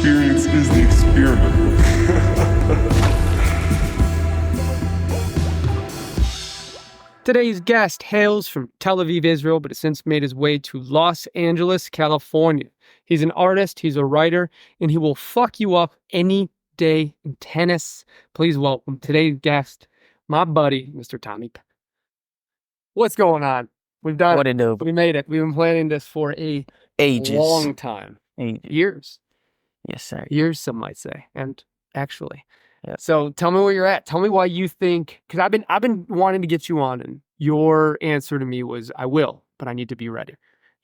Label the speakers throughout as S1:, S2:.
S1: experience is the experiment.
S2: Today's guest hails from Tel Aviv, Israel, but has since made his way to Los Angeles, California. He's an artist, he's a writer, and he will fuck you up any day in tennis. Please welcome today's guest, my buddy, Mr. Tommy Peck. What's going on? We've done
S3: What
S2: it.
S3: it do?
S2: We made it. We've been planning this for a
S3: Ages.
S2: long time.
S3: Ages.
S2: Years.
S3: Yes, sir.
S2: Years, some might say. And actually.
S3: Yeah.
S2: So tell me where you're at. Tell me why you think, because I've been wanting to get you on, and your answer to me was, I will, but I need to be ready.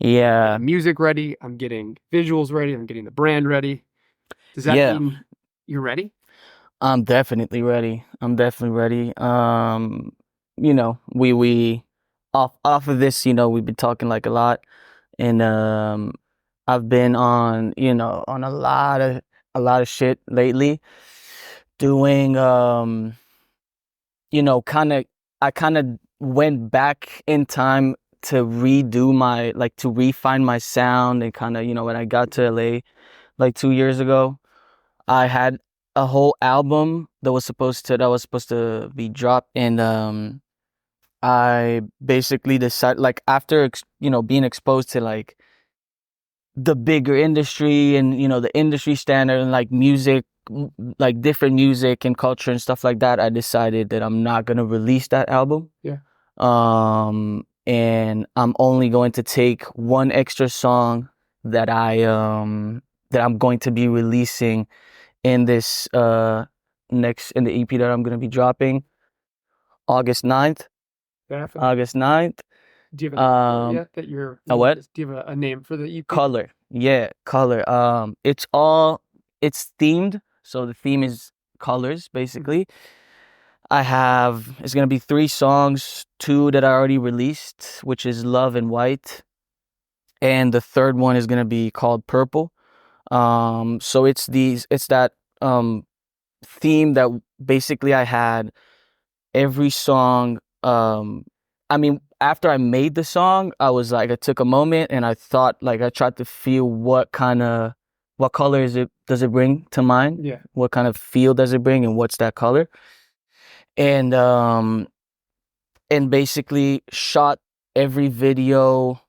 S3: Yeah.
S2: Music ready. I'm getting visuals ready. I'm getting the brand ready. Does that mean you're ready?
S3: I'm definitely ready. You know, we off of this, you know, we've been talking like a lot, and I've been on, you know, on a lot of shit lately, doing you know, I kind of went back in time to redo to refine my sound, and kind of, you know, when I got to LA like 2 years ago, I had a whole album that was supposed to be dropped, and I basically decided, like, after you know, being exposed to like the bigger industry and, you know, the industry standard and like music, like different music and culture and stuff like that, I decided that I'm not gonna release that album.
S2: Yeah.
S3: And I'm only going to take one extra song that I'm going to be releasing in this in the EP that I'm gonna be dropping August 9th.
S2: Definitely.
S3: August 9th.
S2: Do you have a name yet that you're...
S3: A what?
S2: Do you have a name for the EP?
S3: Color. Yeah, Color. It's themed. So the theme is colors, basically. It's gonna be 3 songs, 2 that I already released, which is Love and White. And the third one is gonna be called Purple. So it's that theme that basically I had every song. I mean, after I made the song, I took a moment and I thought, like, I tried to feel what color does it bring to mind?
S2: Yeah.
S3: What kind of feel does it bring, and what's that color? And basically shot every video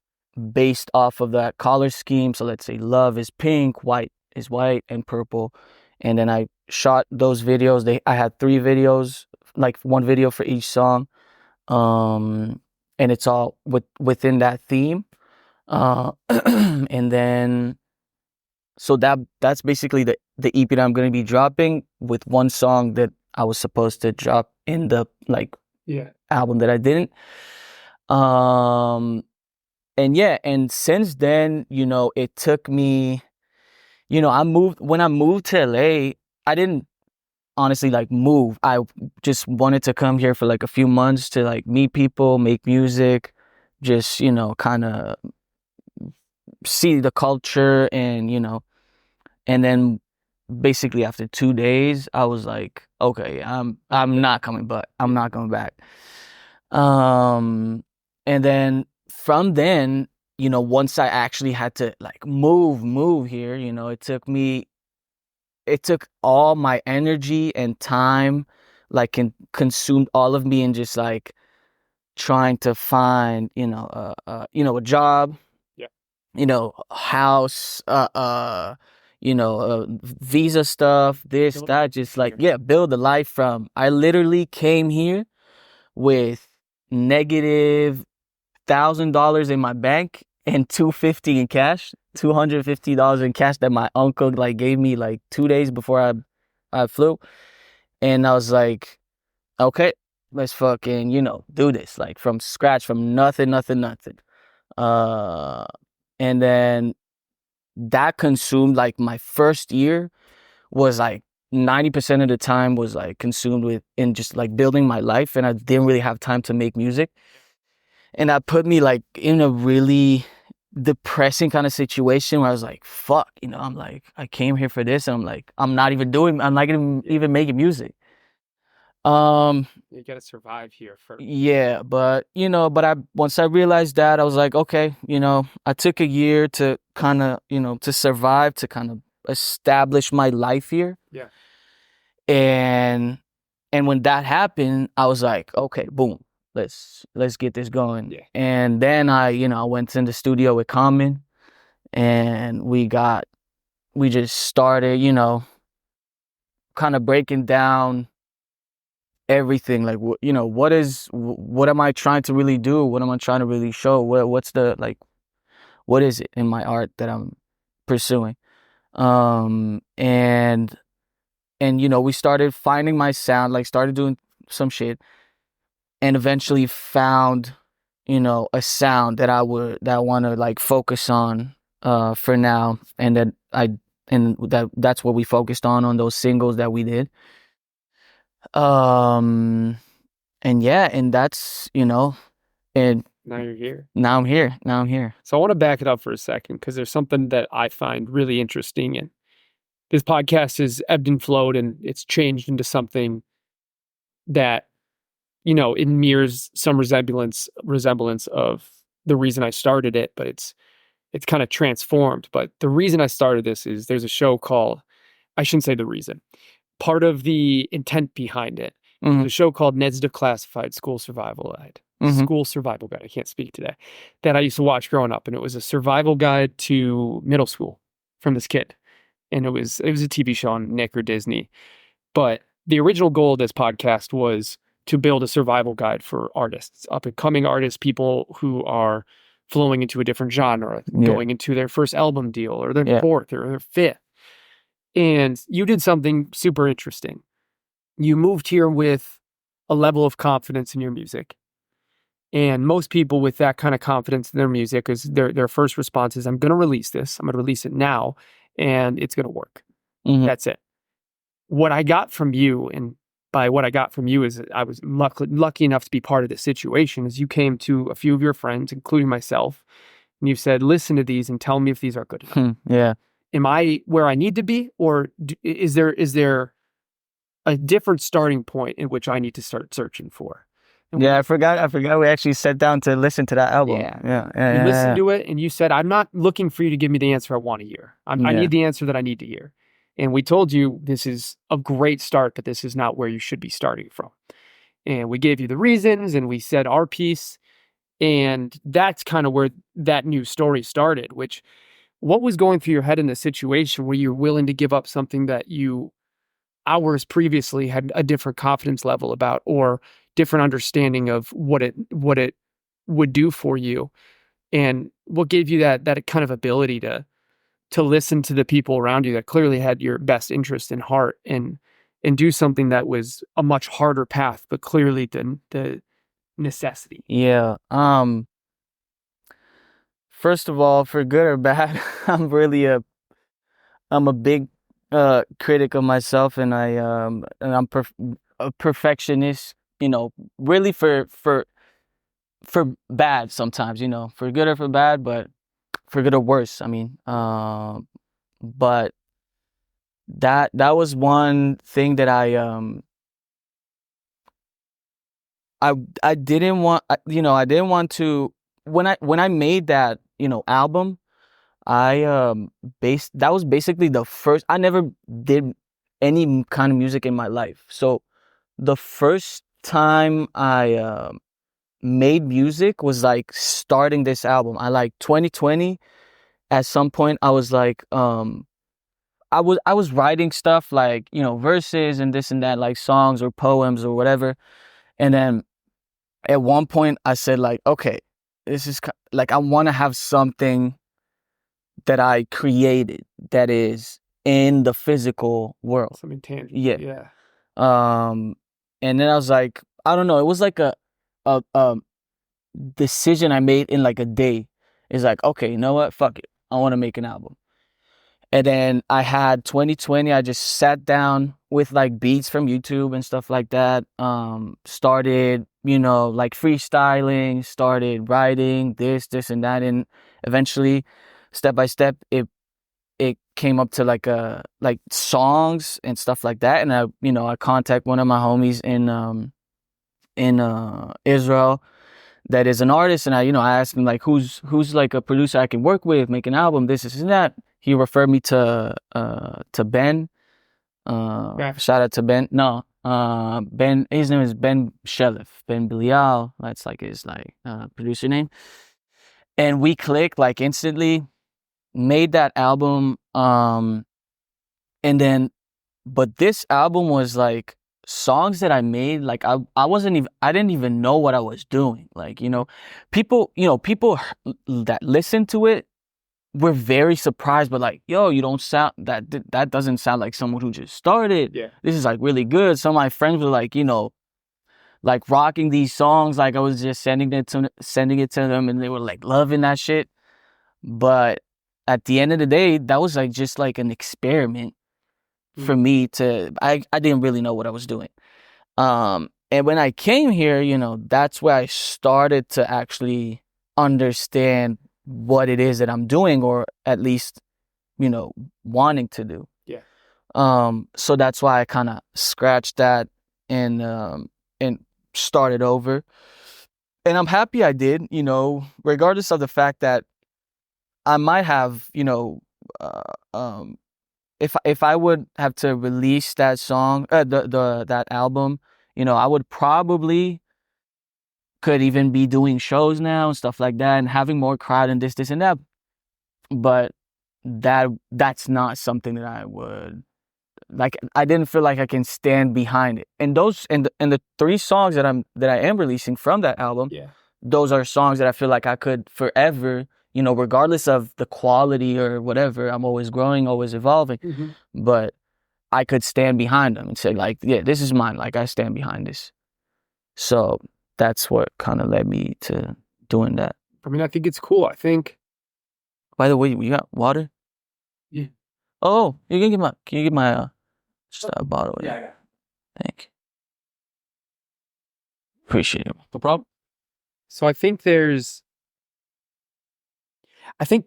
S3: based off of that color scheme. So let's say Love is pink, White is white, and Purple. And then I shot those videos. I had 3 videos, like 1 video for each song. And it's all within that theme. And then, so that's basically the EP that I'm going to be dropping, with 1 song that I was supposed to drop in the album that I didn't. And since then, you know, it took me, you know, when I moved to LA, I didn't honestly like move. I just wanted to come here for like a few months to like meet people, make music, just, you know, kind of see the culture, and, you know, and then basically after 2 days, I was like, okay, I'm not coming back. I'm not coming back. And then from then, you know, once I actually had to like move here, you know, it took all my energy and time, like, and consumed all of me in just like trying to find, you know, a job, you know, house, you know, visa stuff, this, that, just like, build a life from. I literally came here with negative $1,000 in my bank and $250 in cash, $250 in cash that my uncle like gave me like 2 days before I flew. And I was like, okay, let's fucking, you know, do this, like, from scratch, from nothing. And then that consumed, like, my first year was like 90% of the time was like consumed in just like building my life, and I didn't really have time to make music. And that put me like in a really depressing kind of situation where I was like, fuck, you know, I'm like, I came here for this, and I'm like, I'm not even making music.
S2: You gotta survive here first.
S3: Yeah, but, you know, once I realized that, I was like, okay, you know, I took a year to kind of, you know, to survive, to kind of establish my life here.
S2: Yeah.
S3: And when that happened, I was like, okay, boom, let's get this going.
S2: Yeah.
S3: And then I went in the studio with Common, and we just started, kind of breaking down everything, like what am I trying to really do? What am I trying to really show? What's the, like, what is it in my art that I'm pursuing? And we started finding my sound, like started doing some shit, and eventually found, a sound that I want to like focus on for now, and that's what we focused on those singles that we did. And yeah, and that's, and
S2: Now you're here.
S3: now I'm here.
S2: So I want to back it up for a second, because there's something that I find really interesting. And this podcast has ebbed and flowed, and it's changed into something that, it mirrors some resemblance of the reason I started it, but it's kind of transformed. But the reason I started this is there's a show called, I shouldn't say the reason, part of the intent behind it.
S3: Mhm.
S2: There's a show called Ned's Declassified School Survival Guide.
S3: Mhm.
S2: School Survival Guide. I can't speak today. That I used to watch growing up, and it was a survival guide to middle school from this kid. And it was a TV show on Nick or Disney. But the original goal of this podcast was to build a survival guide for artists, up and coming artists, people who are flowing into a different genre,
S3: Yeah.
S2: going into their first album deal or their
S3: Yeah.
S2: fourth or their fifth. And you did something super interesting. You moved here with a level of confidence in your music. And most people with that kind of confidence in their music, is their first response is, I'm going to release this. I'm going to release it now, and it's going to work.
S3: Mhm.
S2: That's it. What I got from you, and by what I got from you is I was lucky enough to be part of this situation, is you came to a few of your friends, including myself, and you said, listen to these and tell me if these are good enough.
S3: Yeah.
S2: Am I where I need to be, or is there a different starting point in which I need to start searching for? And
S3: Yeah, I forgot we actually sat down to listen to that album.
S2: Yeah.
S3: Yeah.
S2: You listened to it and you said, I'm not looking for you to give me the answer I want to hear. I
S3: Yeah.
S2: need the answer that I need to hear. And we told you this is a great start, but this is not where you should be starting from. And we gave you the reasons, and we said our piece. And that's kind of where that new story started, which, what was going through your head in the situation where you're willing to give up something that you hours previously had a different confidence level about, or different understanding of what it would do for you? And what gave you that kind of ability to listen to the people around you that clearly had your best interest in heart, and do something that was a much harder path, but clearly the necessity?
S3: Yeah. First of all, for good or bad, I'm a big critic of myself, and I'm a perfectionist, really for bad sometimes, for good or for bad, but for good or worse. I mean, but that was one thing that I didn't want, I didn't want to, when I made that, album, that was basically the first. I never did any kind of music in my life. So the first time I made music was like starting this album. I like 2020. At some point, I was like, I was writing stuff like, verses and this and that, like songs or poems or whatever. And then at one point, I said like, okay, this is like, I want to have something that I created that is in the physical world.
S2: Something tangible.
S3: Yeah.
S2: Yeah.
S3: And then I was like, I don't know, it was like a decision I made in like a day. It's like, okay, you know what? Fuck it. I want to make an album. And then I had 2020, I just sat down with like beats from YouTube and stuff like that. Started, like freestyling, started writing this and that. And eventually, step by step, it came up to like songs and stuff like that. And I contact one of my homies in Israel that is an artist, and I asked him like, who's like a producer I can work with, make an album, this and that. he referred me to Ben.
S2: Yeah.
S3: Shout out to Ben. No, Ben. His name is Ben Shelliff. Ben Bilial. That's like his producer name. And we clicked like instantly. Made that album. And then, but this album was like songs that I made. Like I didn't even know what I was doing. Like people that listen to it were very surprised, but like, yo, you don't sound that doesn't sound like someone who just started.
S2: Yeah.
S3: This is like really good. Some of my friends were like, like rocking these songs. Like I was just sending it to them, and they were like loving that shit. But at the end of the day, that was like just like an experiment for me to. I didn't really know what I was doing. And when I came here, that's where I started to actually understand what it is that I'm doing, or at least, wanting to do.
S2: Yeah.
S3: So that's why I kind of scratched that and started over. And I'm happy I did, regardless of the fact that I might have, if I would have to release that song, that album, I would probably could even be doing shows now and stuff like that and having more crowd and this and that. But that's not something that I would like. I didn't feel like I can stand behind it. And the 3 songs that I am releasing from that album, those are songs that I feel like I could forever, regardless of the quality or whatever. I'm always growing, always evolving.
S2: Mm-hmm.
S3: But I could stand behind them and say like, yeah, this is mine. Like I stand behind this. So that's what kind of led me to doing that.
S2: I mean, I think it's cool. I think.
S3: By the way, you got water?
S2: Yeah.
S3: Oh, can you get my just a bottle?
S2: Yeah, I got it.
S3: Thank you. Appreciate it. No problem.
S2: So I think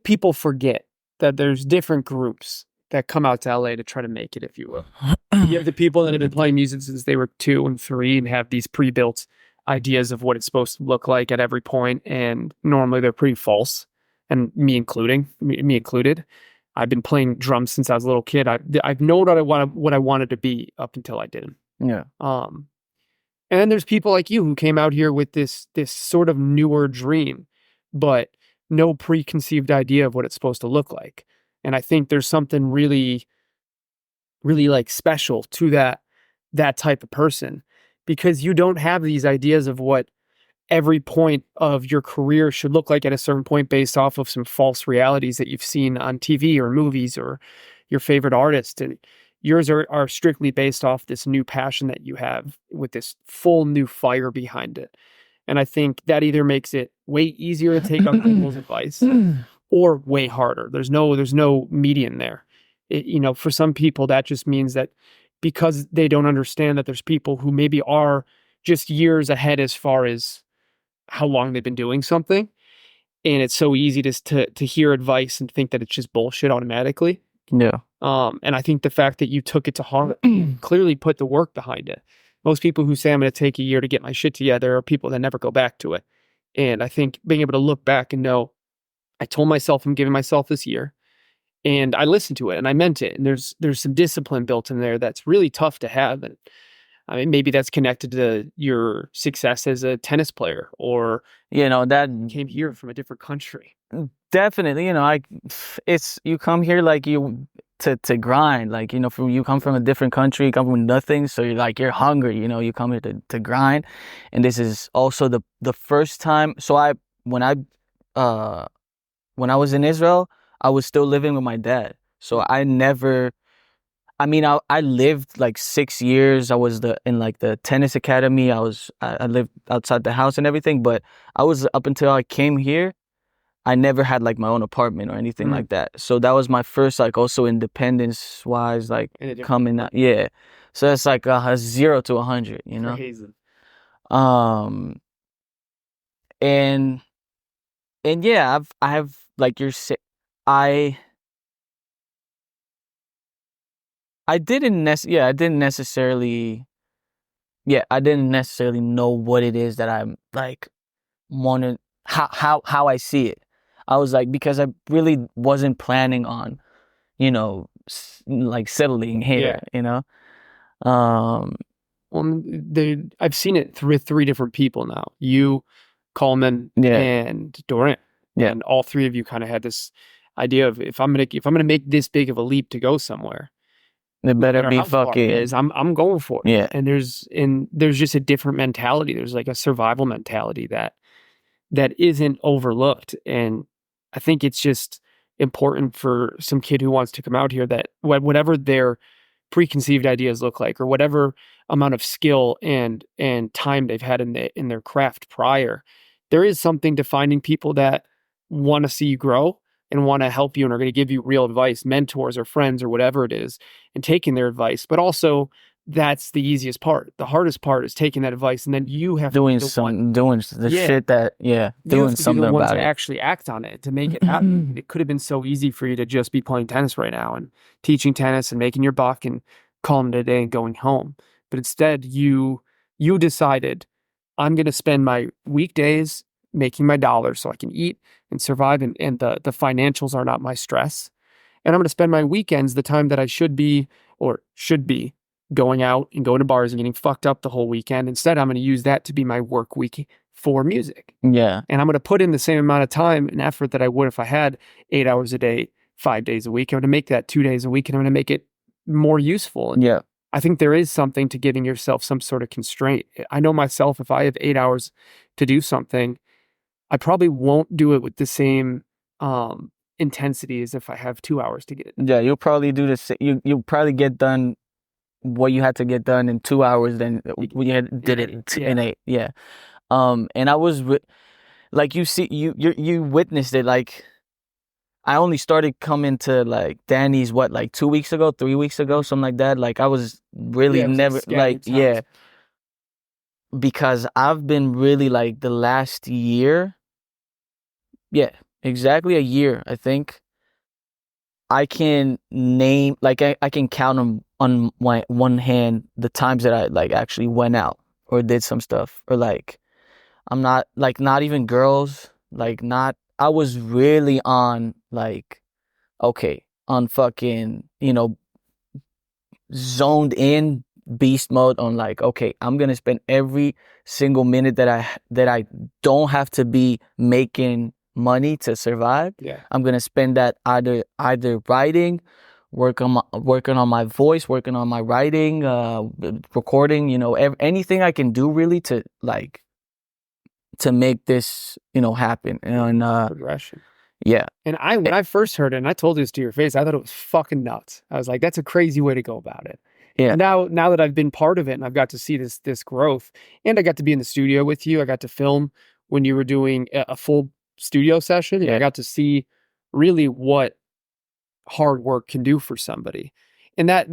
S2: people forget that there's different groups that come out to LA to try to make it, if you will. You have the people that have been playing music since they were 2 and 3 and have these pre-built ideas of what it's supposed to look like at every point, and normally they're pretty false. And me included. I've been playing drums since I was a little kid. I've known what I wanted to be up until I didn't.
S3: Yeah.
S2: And then there's people like you who came out here with this sort of newer dream, but no preconceived idea of what it's supposed to look like. And I think there's something really, really like special to that type of person, because you don't have these ideas of what every point of your career should look like at a certain point based off of some false realities that you've seen on TV or movies or your favorite artist. And yours are strictly based off this new passion that you have with this full new fire behind it. And I think that either makes it way easier to take on people's advice or way harder. There's no median there. For some people, that just means that because they don't understand that there's people who maybe are just years ahead as far as how long they've been doing something, and it's so easy to hear advice and think that it's just bullshit automatically.
S3: Yeah.
S2: And I think the fact that you took it to heart, clearly put the work behind it. Most people who say I'm going to take a year to get my shit together are people that never go back to it. And I think being able to look back and know, I told myself I'm giving myself this year, and I listened to it and I meant it. And there's some discipline built in there that's really tough to have. And I mean, maybe that's connected to your success as a tennis player, or
S3: that
S2: came here from a different country.
S3: Definitely, you come here like you to grind, like you come from a different country, you come from nothing, so you're hungry. You come here to grind, and this is also the first time. So when I was in Israel, I was still living with my dad, so I never. I mean, I lived like 6 years. I was in the tennis academy. I lived outside the house and everything. But I was, up until I came here, I never had like my own apartment or anything like that. So that was my first like also independence wise, like coming out. Yeah. So it's like a 0 to 100,
S2: Crazy.
S3: And yeah, I have like I didn't necessarily know what it is that I'm like how I see it. I was like, because I really wasn't planning on like settling here,
S2: Well, I've seen it through three different people now. You, Coleman,
S3: Yeah.
S2: and Durant.
S3: Yeah.
S2: And all three of you kind of had this idea of if I'm gonna make this big of a leap to go somewhere,
S3: It
S2: no
S3: better
S2: matter
S3: be
S2: how far it
S3: fucking
S2: is, I'm going for it.
S3: Yeah.
S2: And there's just a different mentality. There's like a survival mentality that isn't overlooked. And I think it's just important for some kid who wants to come out here that whatever their preconceived ideas look like, or whatever amount of skill and time they've had in their craft prior, there is something to finding people that want to see you grow and want to help you and are going to give you real advice, mentors or friends or whatever it is, and taking their advice. But also, that's the easiest part. The hardest part is taking that advice, and then you have
S3: doing
S2: to be the one.
S3: doing the
S2: Yeah.
S3: shit that
S2: You have
S3: doing
S2: to be
S3: something
S2: the one
S3: about
S2: to
S3: it.
S2: actually act on it, to make it happen. It could have been so easy for you to just be playing tennis right now and teaching tennis and making your buck and calling it a day and going home. But instead, you decided, I'm going to spend my weekdays making my dollars so I can eat and survive, and the financials are not my stress. And I'm going to spend my weekends, the time that I should be going out and going to bars and getting fucked up the whole weekend. Instead, I'm going to use that to be my work week for music.
S3: Yeah.
S2: And I'm going to put in the same amount of time and effort that I would if I had 8 hours a day, 5 days a week. I'm going to make that 2 days a week, and I'm going to make it more useful. And
S3: Yeah.
S2: I think there is something to giving yourself some sort of constraint. I know myself, if I have 8 hours to do something, I probably won't do it with the same intensity as if I have 2 hours to get it.
S3: Yeah, you'll probably do this. You'll probably get done what you had to get done in 2 hours than when you did it in 8. Yeah. And I was like, you witnessed it. Like, I only started coming to like Danny's like 2 weeks ago, 3 weeks ago, something like that. Like, I was really
S2: Yeah, it was
S3: never
S2: scattered times.
S3: because I've been really like the last year. Yeah, exactly a year, I think. I can name, like, I can count on my one hand the times that I like actually went out or did some stuff, or like I'm not like, not even girls, like, not, I was really on like, okay, on fucking, zoned in beast mode on like, okay, I'm gonna spend every single minute that I don't have to be making money to survive.
S2: Yeah.
S3: I'm gonna spend that either writing, working on my voice, working on my writing, recording, anything I can do really to like to make this happen. And
S2: Progression.
S3: yeah.
S2: And when I first heard it, and I told you this to your face, I thought it was fucking nuts. I was like, that's a crazy way to go about it.
S3: Yeah.
S2: And now that I've been part of it and I've got to see this growth, and I got to be in the studio with you, I got to film when you were doing a full studio session. And I got to see really what hard work can do for somebody. And that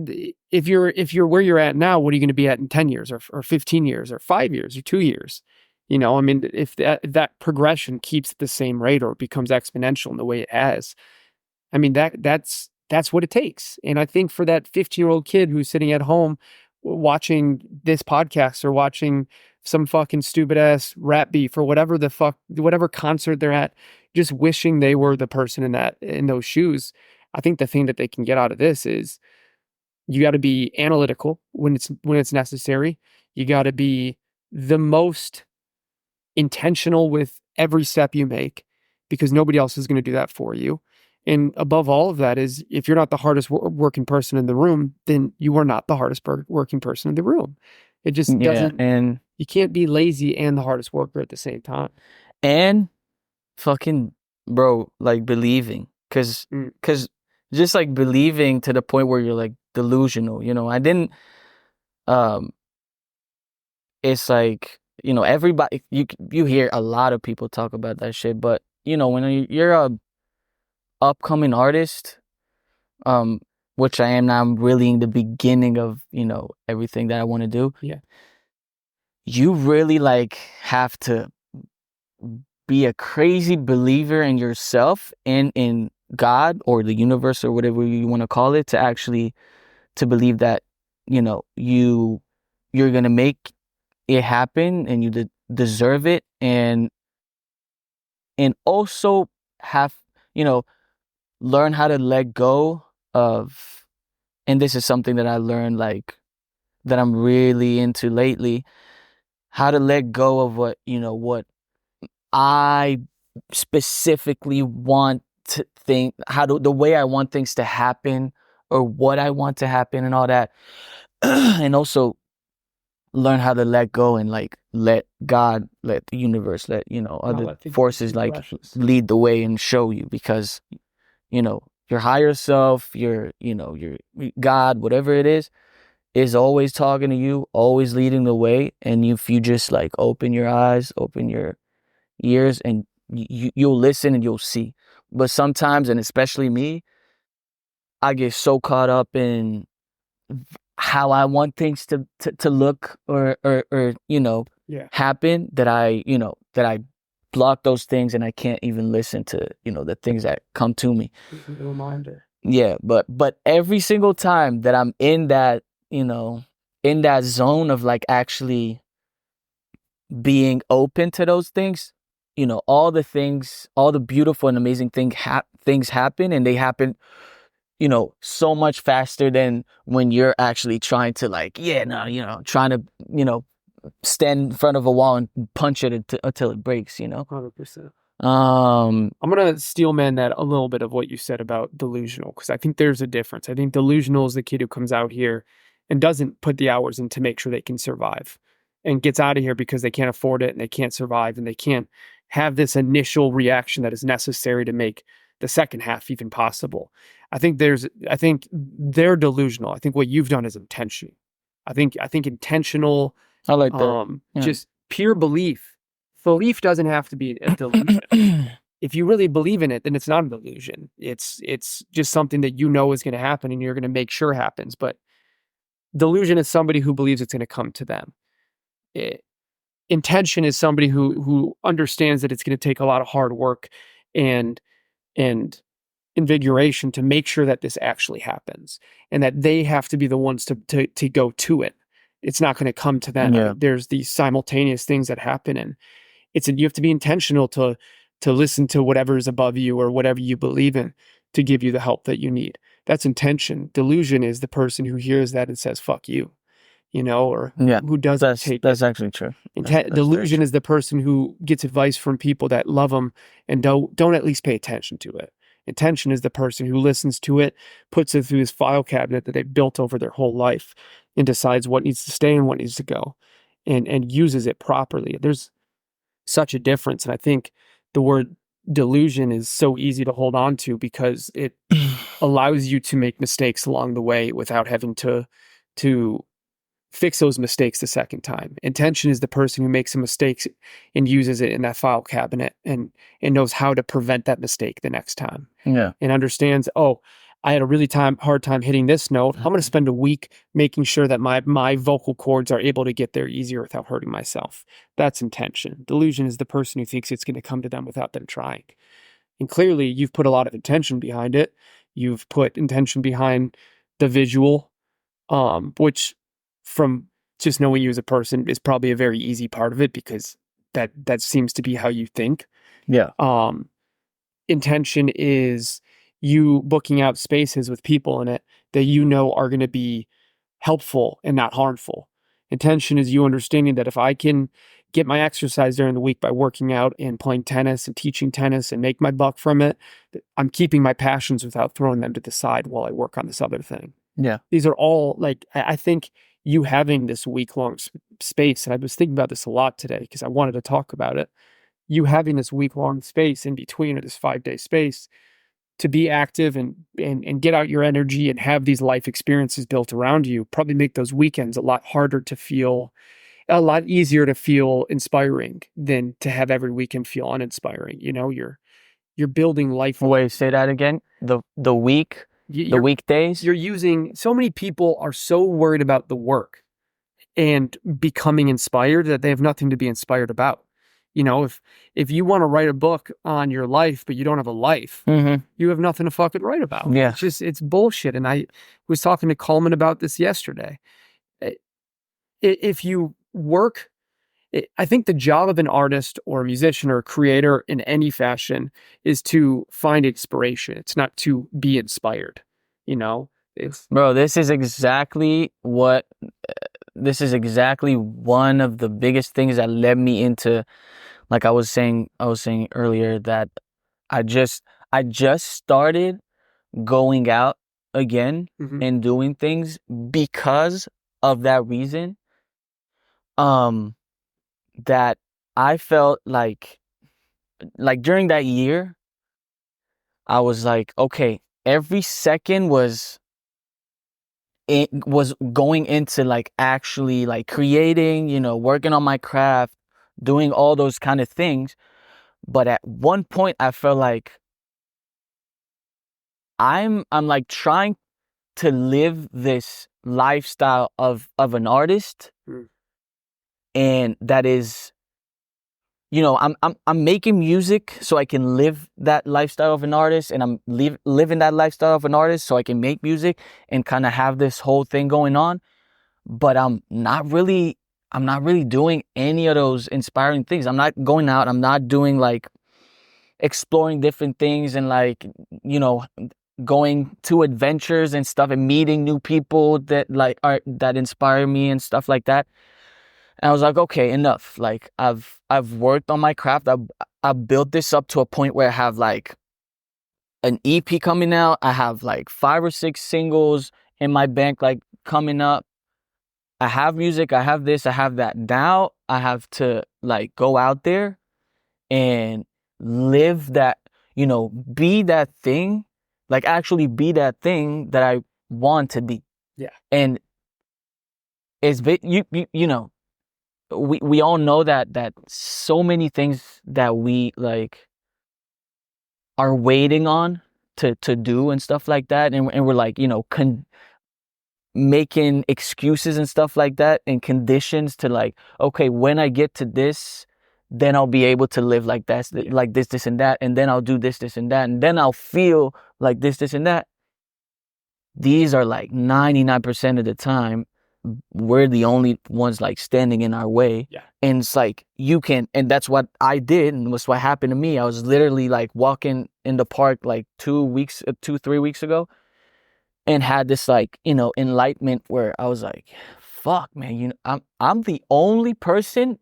S2: if you're where you're at now, what are you going to be at in 10 years or 15 years or 5 years or 2 years? I mean, if that progression keeps at the same rate or becomes exponential in the way it has, I mean, that's what it takes. And I think for that 15-year-old kid who's sitting at home watching this podcast or watching some fucking stupid ass rap beef or whatever concert they're at, just wishing they were the person in those shoes, I think the thing that they can get out of this is you got to be analytical when it's necessary. You got to be the most intentional with every step you make, because nobody else is going to do that for you. And above all of that is, if you're not the hardest working person in the room, then you are not the hardest working person in the room. It just doesn't,
S3: and
S2: you can't be lazy and the hardest worker at the same time.
S3: And fucking, bro, like, believing, cause just like believing to the point where you're like delusional, I didn't, it's like, everybody, you hear a lot of people talk about that shit, but when you're a upcoming artist, which I am now, I'm really in the beginning of, everything that I want to do.
S2: Yeah.
S3: You really like have to be a crazy believer in yourself and in God or the universe or whatever you want to call it, to believe that, you're going to make it happen and you deserve it. And also have, learn how to let go of, and this is something that I learned, like, that I'm really into lately, how to let go of what I specifically want to think, the way I want things to happen, or what I want to happen and all that. And also learn how to let go and like let God, let the universe, let other
S2: let things
S3: forces
S2: be
S3: like
S2: precious.
S3: lead the way and show you, because your higher self, your God, whatever it is always talking to you, always leading the way. And if you just like open your eyes, open your ears, and you'll listen and you'll see. But sometimes, and especially me, I get so caught up in how I want things to look, or
S2: Yeah.
S3: happen, that I block those things, and I can't even listen to the things that come to me.
S2: Just a reminder.
S3: Yeah, but every single time that I'm in that zone of like actually being open to those things, all the beautiful and amazing things happen, and they happen so much faster than when you're actually trying to like, trying to, stand in front of a wall and punch it until it breaks,
S2: 100%.
S3: Um,
S2: I'm going to steel man that a little bit of what you said about delusional, because I think there's a difference. I think delusional is the kid who comes out here and doesn't put the hours in to make sure they can survive, and gets out of here because they can't afford it and they can't survive and they can't have this initial reaction that is necessary to make the second half even possible. I think they're delusional. I think what you've done is intentional. I think intentional,
S3: I like that. Yeah.
S2: just pure belief. Belief doesn't have to be a delusion. If you really believe in it, then it's not a delusion. It's just something that is going to happen and you're going to make sure happens. But delusion is somebody who believes it's going to come to them. Intention is somebody who understands that it's going to take a lot of hard work and invigoration to make sure that this actually happens, and that they have to be the ones to go to it. It's not going to come to them.
S3: Yeah.
S2: There's these simultaneous things that happen, and you have to be intentional to listen to whatever is above you or whatever you believe in to give you the help that you need. That's intention. Delusion is the person who hears that and says, fuck you, or
S3: Yeah,
S2: who doesn't take
S3: that's
S2: it.
S3: actually true. That's
S2: Delusion
S3: very
S2: is the person who gets advice from people that love them and don't at least pay attention to it. Intention is the person who listens to it, puts it through this file cabinet that they've built over their whole life, and decides what needs to stay and what needs to go, and uses it properly. There's such a difference. And I think the word delusion is so easy to hold on to because it
S3: true.
S2: allows you to make mistakes along the way without having to fix those mistakes the second time. Intention is the person who makes a mistake and uses it in that file cabinet and knows how to prevent that mistake the next time.
S3: Yeah.
S2: And understands, oh, I had a really hard time hitting this note. I'm going to spend a week making sure that my vocal cords are able to get there easier without hurting myself. That's intention. Delusion is the person who thinks it's going to come to them without them trying. And clearly, you've put a lot of intention behind it. You've put intention behind the visual, which from just knowing you as a person is probably a very easy part of it because that seems to be how you think.
S3: Yeah.
S2: Intention is you booking out spaces with people in it that are going to be helpful and not harmful. Intention is you understanding that if I can get my exercise during the week by working out and playing tennis and teaching tennis and make my buck from it, I'm keeping my passions without throwing them to the side while I work on this other thing.
S3: Yeah.
S2: These are all like, I think you having this week-long space, and I was thinking about this a lot today because I wanted to talk about it, you having this week-long space in between, or this 5-day space, to be active and get out your energy and have these life experiences built around you, probably make those weekends a lot easier to feel inspiring than to have every weekend feel uninspiring. You're building life.
S3: Wait, say that again. The weekdays.
S2: You're using, so many people are so worried about the work and becoming inspired that they have nothing to be inspired about. If you want to write a book on your life, but you don't have a life,
S3: Mm-hmm.
S2: you have nothing to fucking write about.
S3: Yeah.
S2: It's bullshit. And I was talking to Coleman about this yesterday. If you work, I think the job of an artist or a musician or a creator in any fashion is to find inspiration. It's not to be inspired. You know, it's
S3: Bro, this is exactly one of the biggest things that led me into, like I was saying earlier, that I just I just started going out again
S2: Mhm.
S3: and doing things because of that reason. Um, that I felt like during that year, I was like, okay, every second it was going into like actually like creating, working on my craft, doing all those kind of things. But at one point I felt like I'm like trying to live this lifestyle of an artist,
S2: Mm.
S3: and that is, I'm making music so I can live that lifestyle of an artist, and I'm living that lifestyle of an artist so I can make music and kind of have this whole thing going on. But I'm not really doing any of those inspiring things. I'm not going out. I'm not doing like exploring different things and like, you know, going to adventures and stuff and meeting new people that inspire me and stuff like that. And I was like, okay, enough. Like I've worked on my craft. I've built this up to a point where I have like an EP coming out. I have like 5 or 6 singles in my bank, like coming up. I have music, I have this, I have that. Now I have to like go out there and live that, be that thing, like actually be that thing that I want to be.
S2: Yeah.
S3: And you know, we all know that so many things that we like are waiting on to do and stuff like that, and we're like, making excuses and stuff like that and conditions to like, okay, when I get to this, then I'll be able to live like that, like this and that, and then I'll do this and that, and then I'll feel like this and that. These are like 99% of the time we're the only ones like standing in our way.
S2: Yeah.
S3: And it's like and that's what I did, and that's what happened to me. I was literally like walking in the park like 3 weeks ago, and had this like, enlightenment where I was like, fuck man, I'm the only person,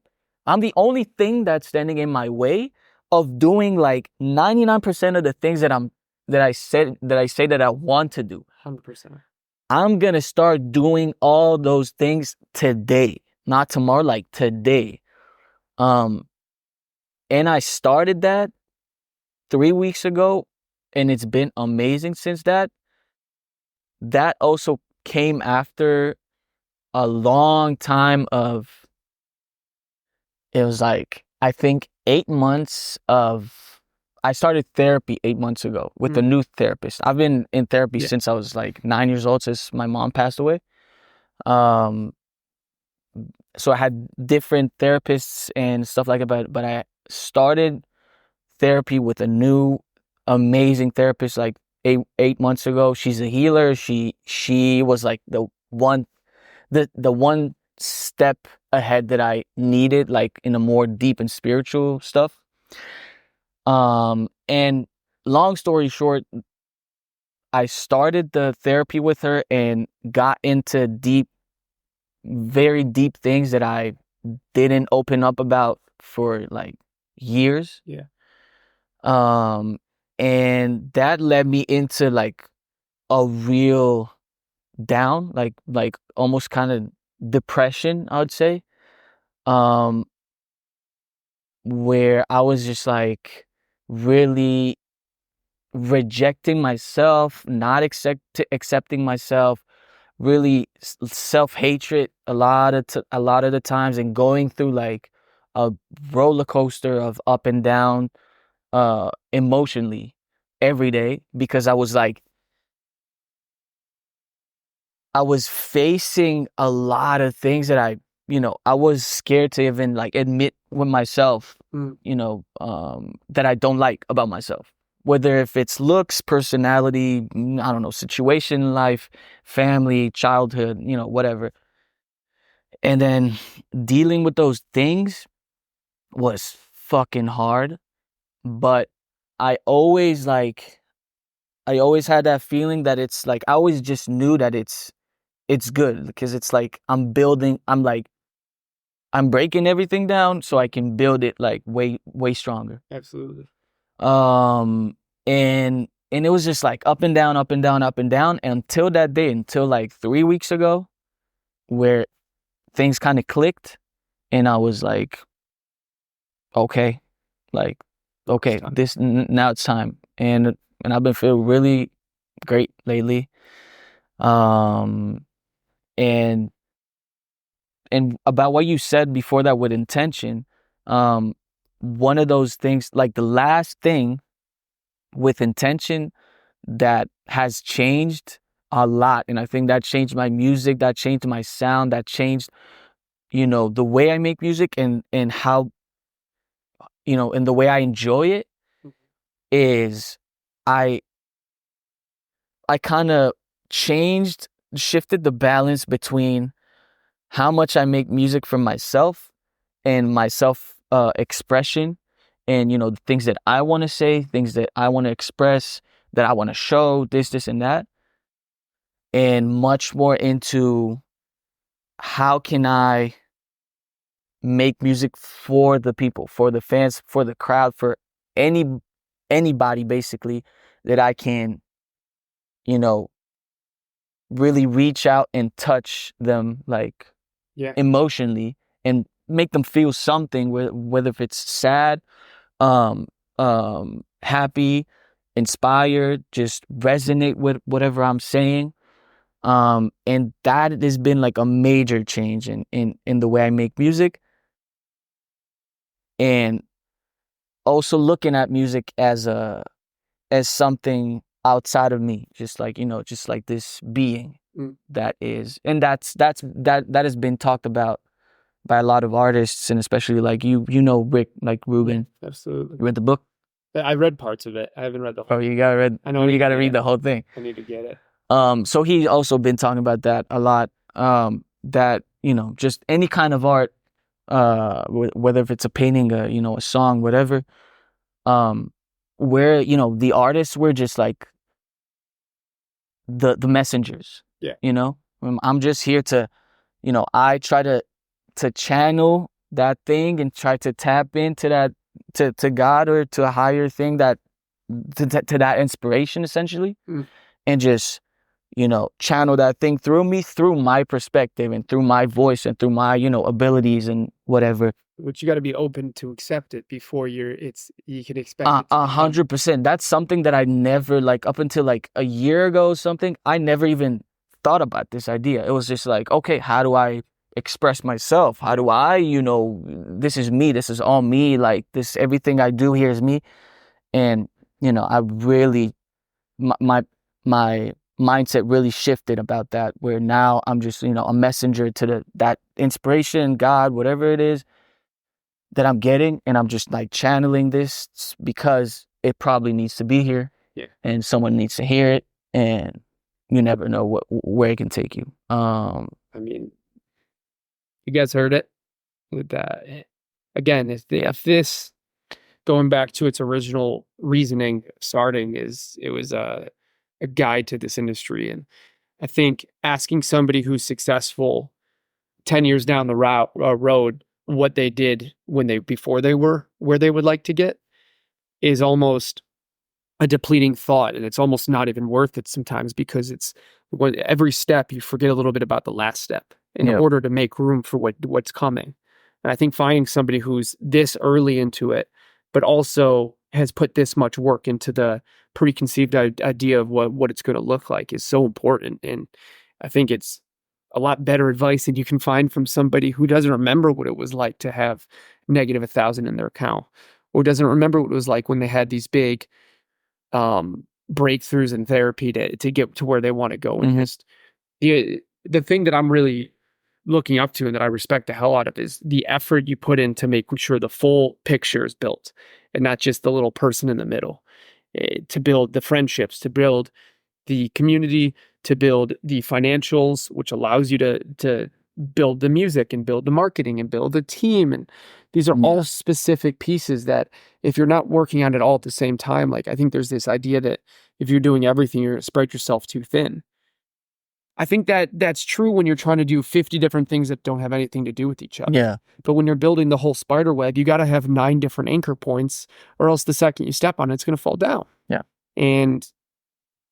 S3: I'm the only thing that's standing in my way of doing like 99% of the things that I say that I want to do.
S2: 100%.
S3: I'm gonna start doing all those things today, not tomorrow, like today. Um, and I started that 3 weeks ago, and it's been amazing since that. That also came after a long time of, it was like, I think 8 months of, I started therapy 8 months ago with a new therapist. I've been in therapy
S2: Yeah.
S3: since I was like 9 years old, since my mom passed away. Um, so I had different therapists and stuff like that, but I started therapy with a new amazing therapist like eight months ago. She's a healer. She was like the one step ahead that I needed, like in a more deep and spiritual stuff. And long story short, I started the therapy with her and got into very deep things that I didn't open up about for like years.
S2: Yeah.
S3: And that led me into like a real down, like almost kind of depression, I would say. Um, where I was just like really rejecting myself, not accepting myself, really self-hatred a lot of the times, and going through like a roller coaster of up and down emotionally every day, because I was facing a lot of things that I was scared to even like admit with myself, that I don't like about myself. Whether if it's looks, personality, I don't know, situation in life, family, childhood, whatever. And then dealing with those things was fucking hard. But I always like, I always had that feeling that it's like I always just knew that it's good, because it's like I'm breaking everything down so I can build it like way stronger.
S2: Absolutely.
S3: And it was just like up and down, up and down, up and down, until that day, until like 3 weeks ago, where things kind of clicked, and I was like, okay, now it's time. And I've been feeling really great lately. And about what you said before that with intention, one of those things, like the last thing with intention that has changed a lot, and I think that changed my music, that changed my sound, that changed, the way I make music, and how, and the way I enjoy it, is I kind of shifted the balance between how much I make music for myself and my self expression, and the things that I want to say, things that I want to express, that I want to show, this and that, and much more into how can I make music for the people, for the fans, for the crowd, for anybody basically, that I can, really reach out and touch them, like, emotionally, and make them feel something, whether if it's sad, happy, inspired, just resonate with whatever I'm saying. And that has been like a major change in the way I make music. And also looking at music as something outside of me, just like, just like this being that is, and that has been talked about by a lot of artists, and especially like Rick, like Rubin.
S2: Absolutely.
S3: You read the book?
S2: I read parts of it. I haven't read the whole.
S3: Oh, you gotta read.
S2: I know
S3: you gotta read the whole thing.
S2: I need to get it.
S3: So he's also been talking about that a lot. That just any kind of art, whether if it's a painting, a song, whatever. Where the artists were just like the messengers.
S2: Yeah.
S3: I'm just here to, I try to channel that thing and try to tap into that, to God, or to a higher thing, that to that inspiration, essentially, and just channel that thing through me, through my perspective, and through my voice, and through my abilities and whatever.
S2: But you got to be open to accept it before you can expect it.
S3: 100%. That's something that I never, like, up until like a year ago, I never even thought about this idea. It was just like, okay, how do I express myself? How do I, this is me, this is all me, like this, everything I do here is me. And, I really, my mindset really shifted about that, where now I'm just, a messenger to that inspiration, God, whatever it is that I'm getting, and I'm just like channeling this because it probably needs to be here.
S2: Yeah. And
S3: someone needs to hear it, and you never know where it can take you.
S2: I mean, you guys heard it with that. Again, if this, going back to its original reasoning, starting, it was a guide to this industry. And I think asking somebody who's successful 10 years down the road what they did before they were where they would like to get is almost a depleting thought, and it's almost not even worth it sometimes, because it's every step you forget a little bit about the last step in order to make room for what's coming. And I think finding somebody who's this early into it, but also has put this much work into the preconceived idea of what it's going to look like is so important. And I think it's a lot better advice than you can find from somebody who doesn't remember what it was like to have negative 1,000 in their account, or doesn't remember what it was like when they had these big breakthroughs in therapy to get to where they want to go. And just the thing that I'm really looking up to and that I respect the hell out of is the effort you put into making sure the full picture is built, and not just the little person in the middle, to build the friendships, to build the community, to build the financials, which allows you to build the music and build the marketing and build the team. And these are all specific pieces that if you're not working on it all at the same time, like, I think there's this idea that if you're doing everything, you're going to spread yourself too thin. I think that that's true when you're trying to do 50 different things that don't have anything to do with each other.
S3: Yeah.
S2: But when you're building the whole spider web, you got to have 9 different anchor points, or else the second you step on it, it's going to fall down.
S3: Yeah.
S2: And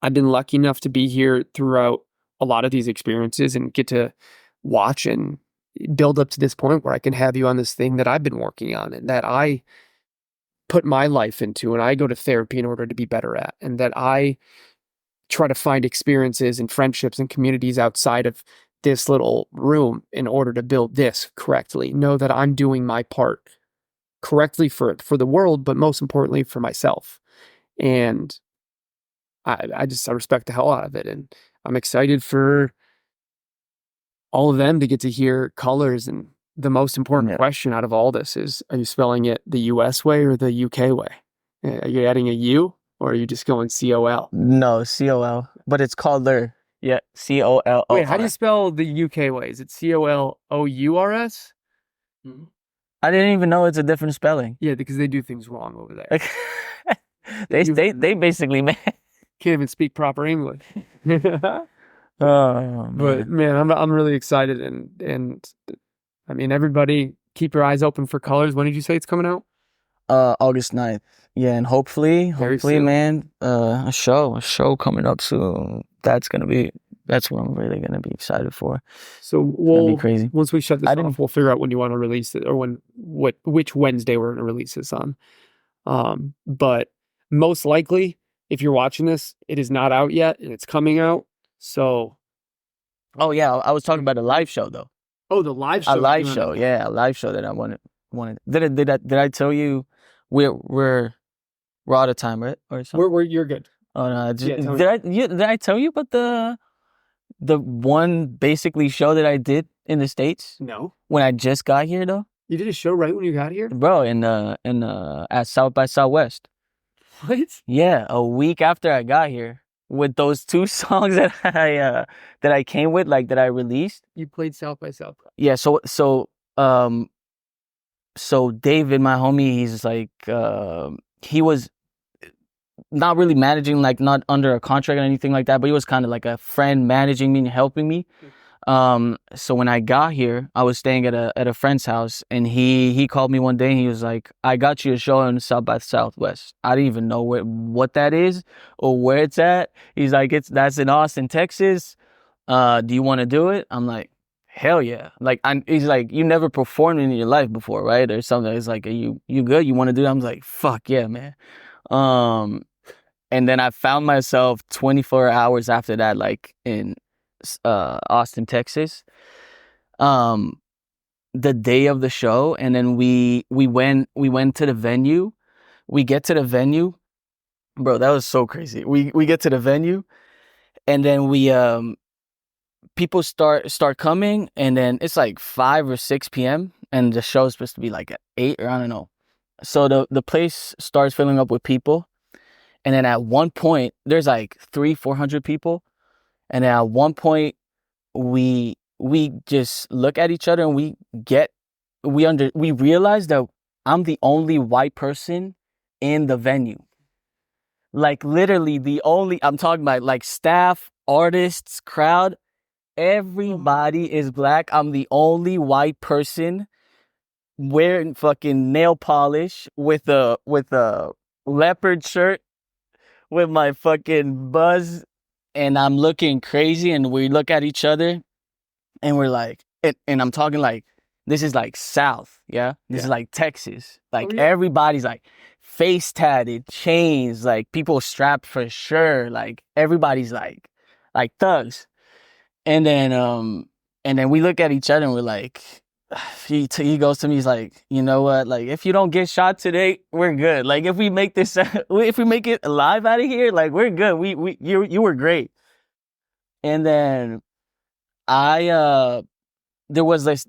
S2: I've been lucky enough to be here throughout a lot of these experiences and get to watch and build up to this point where I can have you on this thing that I've been working on and that I put my life into, and I go to therapy in order to be better at, and that I try to find experiences and friendships and communities outside of this little room in order to build this correctly. Know that I'm doing my part correctly for the world, but most importantly for myself. And I respect the hell out of it. And I'm excited for all of them to get to hear colors. And the most important question out of all this is, are you spelling it the US way or the UK way? Are you adding a U? Or are you just going COL?
S3: No, COL. But it's Color. Yeah, COLOR.
S2: Wait, how do you spell the UK way? Is it COLOURS?
S3: I didn't even know it's a different spelling.
S2: Yeah, because they do things wrong over there.
S3: They basically can't
S2: even speak proper English.
S3: Oh,
S2: but man, I'm really excited, and I mean, everybody keep your eyes open for colors. When did you say it's coming out?
S3: August 9th. Yeah, and hopefully,
S2: soon.
S3: man, a show coming up soon. That's what I'm really gonna be excited for.
S2: So
S3: be crazy.
S2: Once we shut this off, we'll figure out when you want to release it, or which Wednesday we're gonna release this on. But most likely, if you're watching this, it is not out yet, and it's coming out. So,
S3: oh yeah, I was talking about a live show though.
S2: Oh, the live show.
S3: A live show, yeah, a live show that I wanted. Did I tell you we're out of time, right? Or something?
S2: You're good.
S3: Oh no, did I tell you about the one basically show that I did in the States?
S2: No.
S3: When I just got here though.
S2: You did a show right when you got here?
S3: Bro, at South by Southwest.
S2: What?
S3: Yeah, a week after I got here. With those 2 songs that I came with, like that I released.
S2: You played South by Southwest.
S3: Yeah, so David, my homie, he's like he was not really managing, like not under a contract or anything like that, but he was kind of like a friend managing me and helping me. So when I got here, I was staying at a friend's house, and he called me one day and he was like, I got you a show in South by Southwest. I didn't even know what that is or where it's at. He's like, that's in Austin, Texas. Do you want to do it? I'm like, hell yeah. Like, he's like, you never performed in your life before, right? Or something. It's like, you good? You want to do it? I'm like, fuck yeah, man. And then I found myself 24 hours after that, like in Austin, Texas, the day of the show. And then we went to the venue. We get to the venue, bro, that was so crazy. We get to the venue, and then people start coming, and then it's like 5 or 6 p.m. and the show's supposed to be like at 8, or I don't know. So the place starts filling up with people, and then at one point there's like 300-400 people. And then at one point, we just look at each other and we realize that I'm the only white person in the venue. Like literally I'm talking about like staff, artists, crowd, everybody is black. I'm the only white person wearing fucking nail polish with a leopard shirt with my fucking buzz. And I'm looking crazy, and we look at each other, and we're like, and I'm talking like, this is like South, yeah? This is like Texas. Like, everybody's like face tatted, chains, like people strapped for sure. Like, everybody's like thugs. And then we look at each other, and we're like, he goes to me, he's like, you know what? Like, if you don't get shot today, we're good. Like, if we make it alive out of here, like, we're good. You were great. And then there was this,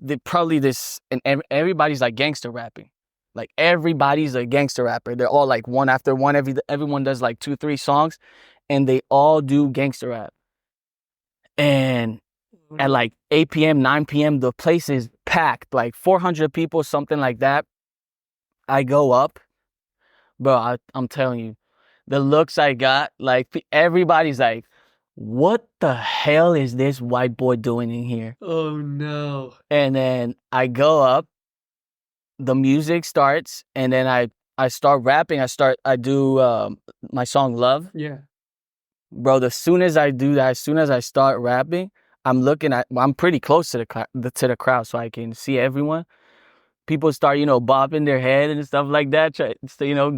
S3: and everybody's like gangster rapping. Like, everybody's a gangster rapper. They're all like one after one. Everyone does like 2-3 songs, and they all do gangster rap. And at like 8 p.m., 9 p.m., the place is packed, like 400 people, something like that. I go up, bro, I'm telling you, the looks I got, like everybody's like, what the hell is this white boy doing in here?
S2: Oh no.
S3: And then I go up, the music starts, and then I start rapping. I do my song Love.
S2: Yeah.
S3: Bro, as soon as I do that, as soon as I start rapping, I'm pretty close to the crowd so I can see everyone. People start, bopping their head and stuff like that,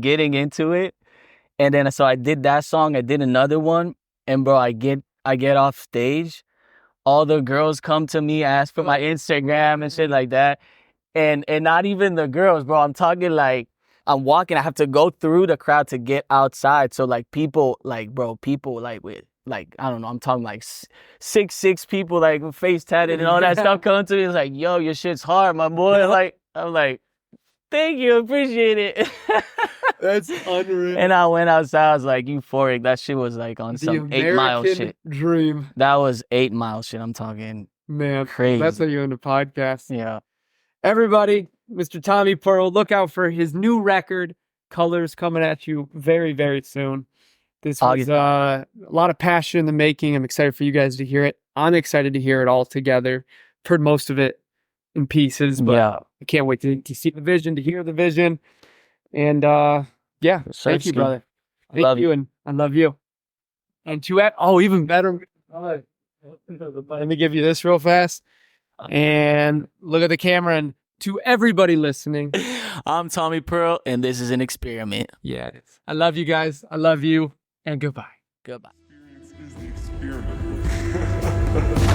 S3: getting into it. And then so I did that song, I did another one, and bro, I get off stage. All the girls come to me, ask for my Instagram and shit like that. And not even the girls, bro. I'm talking like I'm walking, I have to go through the crowd to get outside. So like people like with like, I don't know, I'm talking like 6'6" people like with face tatted and all that stuff coming to me. It's like, yo, your shit's hard, my boy. Like, I'm like, thank you, appreciate it.
S2: That's unreal.
S3: And I went outside, I was like euphoric. That shit was like on
S2: The
S3: some 8 Mile
S2: American
S3: shit.
S2: dream.
S3: That was 8 Mile shit. I'm talking
S2: Man,
S3: crazy.
S2: that's how you end a podcast.
S3: Yeah.
S2: Everybody, Mr. Tommy Pearl, look out for his new record, Colors, coming at you very, very soon. This was a lot of passion in the making. I'm excited for you guys to hear it. I'm excited to hear it all together. Heard most of it in pieces, but
S3: Yeah.
S2: I can't wait to see the vision, to hear the vision. And yeah, thank you, brother. Thank
S3: Love
S2: you, and I love you. And to even better. Let me give you this real fast. And look at the camera, and to everybody listening.
S3: I'm Tommy Pearl, and this is an experiment.
S2: Yeah, I love you guys. I love you, and goodbye.
S3: Goodbye.
S1: Experience is the experiment.